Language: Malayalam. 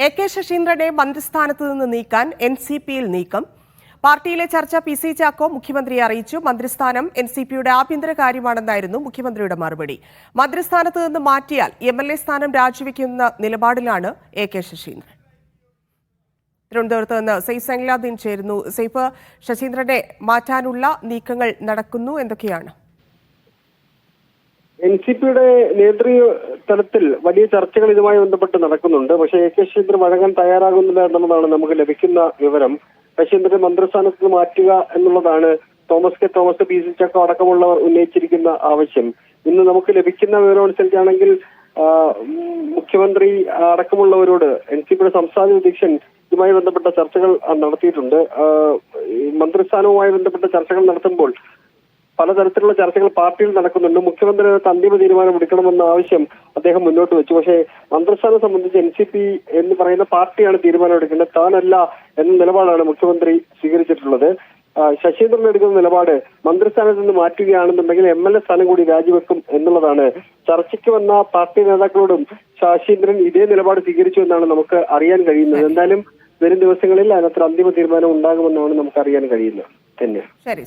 എ.കെ. ശശീന്ദ്രനെ മന്ത്രിസ്ഥാനത്ത് നിന്ന് നീക്കാൻ എൻ.സി.പിയിൽ നീക്കം. പാർട്ടിയിലെ ചർച്ച പി.സി. ചാക്കോ മുഖ്യമന്ത്രിയെ അറിയിച്ചു. മന്ത്രിസ്ഥാനം എൻ.സി.പിയുടെ ആഭ്യന്തര കാര്യമാണെന്നായിരുന്നു മുഖ്യമന്ത്രിയുടെ മറുപടി. മന്ത്രിസ്ഥാനത്ത് നിന്ന് മാറ്റിയാൽ എം.എൽ.എ സ്ഥാനം രാജിവെക്കുന്ന നിലപാടിലാണ് എ.കെ. ശശീന്ദ്രൻ. തിരുവനന്തപുരത്ത് നിന്ന് സെയ്ഫ് സൈനുലാദ്ദീൻ ചേരുന്നു. സെയ്ഫ്, ശശീന്ദ്രനെ മാറ്റാനുള്ള നീക്കങ്ങൾ നടക്കുന്നു, എന്തൊക്കെയാണ്? എൻ.സി.പിയുടെ നേതൃതലത്തിൽ വലിയ ചർച്ചകൾ ഇതുമായി ബന്ധപ്പെട്ട് നടക്കുന്നുണ്ട്. പക്ഷേ എ.കെ. ശശീന്ദ്രൻ വഴങ്ങാൻ തയ്യാറാകുന്നില്ല എന്നുള്ളതാണ് നമുക്ക് ലഭിക്കുന്ന വിവരം. ശശീന്ദ്രനെ മന്ത്രിസ്ഥാനത്ത് നിന്ന് മാറ്റുക എന്നുള്ളതാണ് തോമസ് പി.സി. ചാക്കോ അടക്കമുള്ളവർ ഉന്നയിച്ചിരിക്കുന്ന ആവശ്യം. ഇന്ന് നമുക്ക് ലഭിക്കുന്ന വിവരം അനുസരിച്ചാണെങ്കിൽ മുഖ്യമന്ത്രി അടക്കമുള്ളവരോട് എൻ.സി.പിയുടെ സംസ്ഥാന അധ്യക്ഷൻ ഇതുമായി ബന്ധപ്പെട്ട ചർച്ചകൾ നടത്തിയിട്ടുണ്ട്. മന്ത്രിസ്ഥാനവുമായി ബന്ധപ്പെട്ട ചർച്ചകൾ നടത്തുമ്പോൾ പലതരത്തിലുള്ള ചർച്ചകൾ പാർട്ടിയിൽ നടക്കുന്നുണ്ട്. മുഖ്യമന്ത്രി അന്തിമ തീരുമാനം എടുക്കണമെന്ന ആവശ്യം അദ്ദേഹം മുന്നോട്ട് വെച്ചു. പക്ഷേ മന്ത്രിസ്ഥാനം സംബന്ധിച്ച് എൻ.സി.പി എന്ന് പറയുന്ന പാർട്ടിയാണ് തീരുമാനം എടുക്കേണ്ടത്, താനല്ല എന്ന നിലപാടാണ് മുഖ്യമന്ത്രി സ്വീകരിച്ചിട്ടുള്ളത്. ശശീന്ദ്രൻ എടുക്കുന്ന നിലപാട് മന്ത്രിസ്ഥാനത്ത് നിന്ന് മാറ്റുകയാണെന്നുണ്ടെങ്കിൽ എം.എൽ.എ സ്ഥാനം കൂടി രാജിവെക്കും എന്നുള്ളതാണ്. ചർച്ചയ്ക്ക് വന്ന പാർട്ടി നേതാക്കളോടും ശശീന്ദ്രൻ ഇതേ നിലപാട് സ്വീകരിച്ചു എന്നാണ് നമുക്ക് അറിയാൻ കഴിയുന്നത്. എന്തായാലും വരും ദിവസങ്ങളിൽ അതിനകത്ത് അന്തിമ തീരുമാനം ഉണ്ടാകുമെന്നാണ് നമുക്ക് അറിയാൻ കഴിയുന്നത് തന്നെ. ശരി.